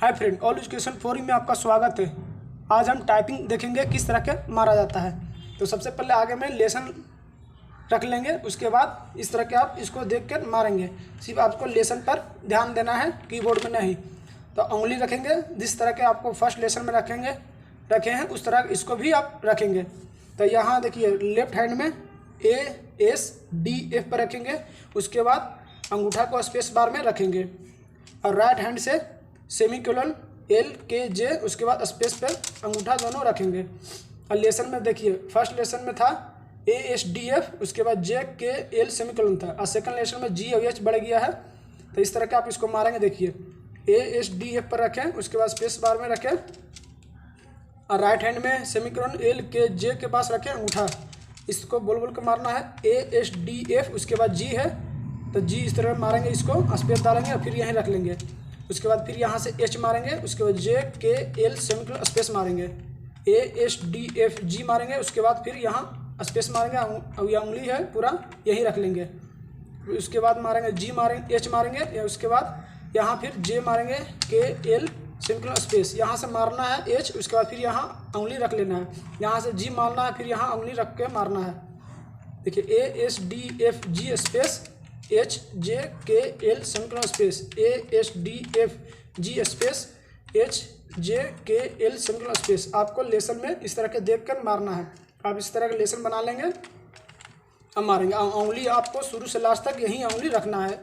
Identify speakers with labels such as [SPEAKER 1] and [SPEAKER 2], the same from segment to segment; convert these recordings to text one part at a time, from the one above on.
[SPEAKER 1] Hi friend, all education forum में आपका स्वागत है। आज हम टाइपिंग देखेंगे किस तरह के मारा जाता है। तो सबसे पहले आगे में लेसन रख लेंगे, उसके बाद इस तरह के आप इसको देख कर मारेंगे। सिर्फ आपको लेसन पर ध्यान देना है, कीबोर्ड में नहीं। तो उंगली रखेंगे जिस तरह के आपको फर्स्ट लेसन में रखे हैं उस तरह इसको भी आप रखेंगे। तो यहाँ देखिए लेफ्ट हैंड में ASDF पर रखेंगे, उसके बाद अंगूठा को स्पेस बार में रखेंगे और राइट हैंड से सेमीकोलन LKJ, उसके बाद स्पेस पर अंगूठा दोनों रखेंगे। और लेसन में देखिए फर्स्ट लेसन में था ASDF, उसके बाद JKL सेमीकोलन था, और सेकंड लेसन में G और H बढ़ गया है। तो इस तरह के आप इसको मारेंगे। देखिए ASDF पर रखें, उसके बाद स्पेस बार में रखें और राइट हैंड में सेमीकोलन LKJ के पास रखें अंगूठा। इसको बोल बोल कर मारना है ASDF, उसके बाद G है तो G इस तरह मारेंगे, इसको स्पेस डालेंगे और फिर यहीं रख लेंगे। उसके बाद फिर यहाँ से H मारेंगे, उसके बाद JKL सेमीकोलन स्पेस मारेंगे, ASDF G मारेंगे, उसके बाद फिर यहाँ स्पेस मारेंगे और यह उंगली है पूरा यहीं रख लेंगे। उसके बाद मारेंगे G मारेंगे, H मारेंगे, या उसके बाद यहाँ फिर J मारेंगे, KL सेमीकोलन स्पेस, यहाँ से मारना है H, उसके बाद फिर यहाँ उंगली रख लेना है, यहाँ से G मारना है, फिर यहाँ उंगली रख के मारना है। देखिए ASDF G space HJKL semicolon space, ASDF G space HJKL semicolon space. आपको लेसन में इस तरह के देखकर मारना है। आप इस तरह का लेसन बना लेंगे, अब मारेंगे। उंगली आपको शुरू से लास्ट तक यही उंगली रखना है,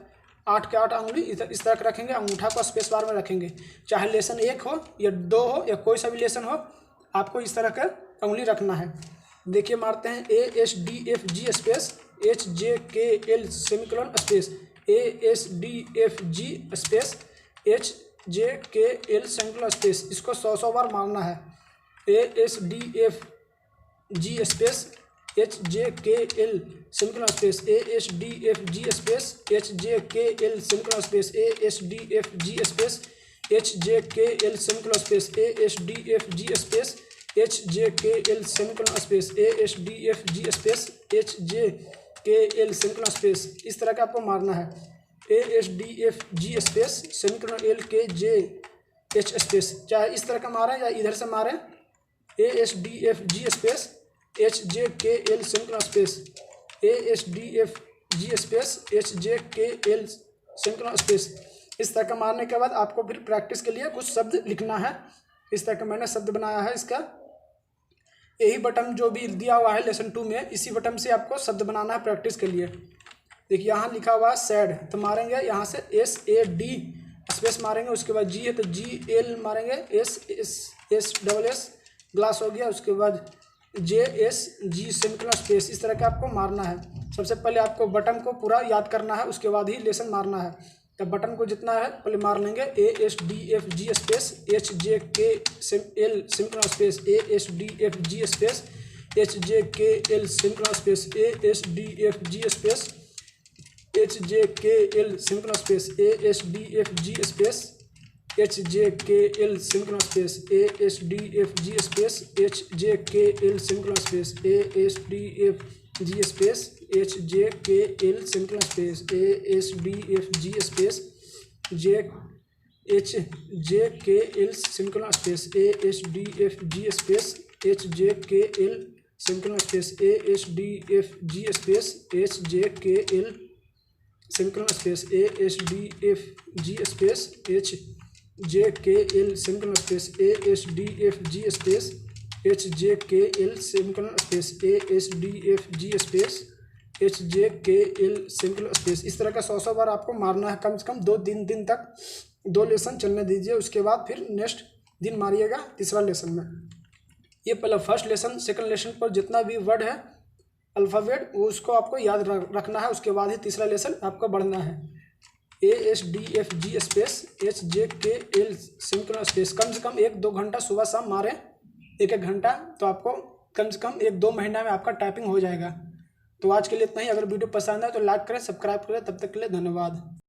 [SPEAKER 1] 8 के 8 उंगली इस तरह का रखेंगे। अंगूठा को स्पेस बार में रखेंगे, चाहे लेसन 1 हो या 2 हो या कोई सा भी लेसन हो, आपको इस तरह का उंगली रखना है। देखिए मारते हैं ASDF G space HJKL semicolon space, ASDF G space HJKL semicolon space. इसको 100 बार मारना है। ASDF G space HJKL semicolon space, ASDF G space HJKL semicolon space, ASDF G space HJKL semicolon space, ASDF G space HJKL semicolon space, ASDF G space HJKL semicolon space. इस तरह का आपको मारना है। ASDF G space semicolon LKJ H space, चाहे इस तरह का मारें या इधर से मारें। ASDF G space HJKL semicolon space, ASDF G space HJKL semicolon space. इस तरह का मारने के बाद आपको फिर प्रैक्टिस के लिए कुछ शब्द लिखना है। इस तरह का मैंने शब्द बनाया है। इसका यही बटन जो भी दिया हुआ है लेसन 2 में, इसी बटन से आपको शब्द बनाना है प्रैक्टिस के लिए। देखिए यहाँ लिखा हुआ है सैड, तो मारेंगे यहाँ से SAD स्पेस मारेंगे, उसके बाद G है तो GL मारेंगे, S ग्लास हो गया, उसके बाद JSG सेमीकोलन स्पेस। इस तरह का आपको मारना है। सबसे पहले आपको बटन को पूरा याद करना है, उसके बाद ही लेसन मारना है। तो बटन को जितना है पहले मार लेंगे। ASDF G space HJKL semicolon space, ASDF G space HJKL semicolon space, ASDF G space HJKL semicolon space, ASDF G space HJKL semicolon space, ASDF G space HJKL semicolon space, ASDF G space HJKL semicolon space, ASDF G space HJKL semicolon space, ASDF G space HJKL semicolon space, ASDF G space HJKL semicolon space, ASDF G space HJKL semicolon space, ASDF G space HJKL semicolon space, ASDF G space HJKL semicolon space. इस तरह का 100 बार आपको मारना है। कम से कम 2 दिन तक 2 lesson चलने दीजिए, उसके बाद फिर नेक्स्ट दिन मारिएगा तीसरा लेसन में। ये पहला फर्स्ट लेसन, सेकंड लेसन पर जितना भी वर्ड है अल्फ़ाबेट वो उसको आपको याद रखना है, उसके बाद ही तीसरा लेसन आपको बढ़ना है। ASDF G space HJKL semicolon space. कम से कम 1-2 घंटा सुबह शाम मारें, 1-1 घंटा, तो आपको कम से कम 1-2 महीना में आपका टाइपिंग हो जाएगा। तो आज के लिए इतना ही। अगर वीडियो पसंद आए तो लाइक करें, सब्सक्राइब करें। तब तक के लिए धन्यवाद।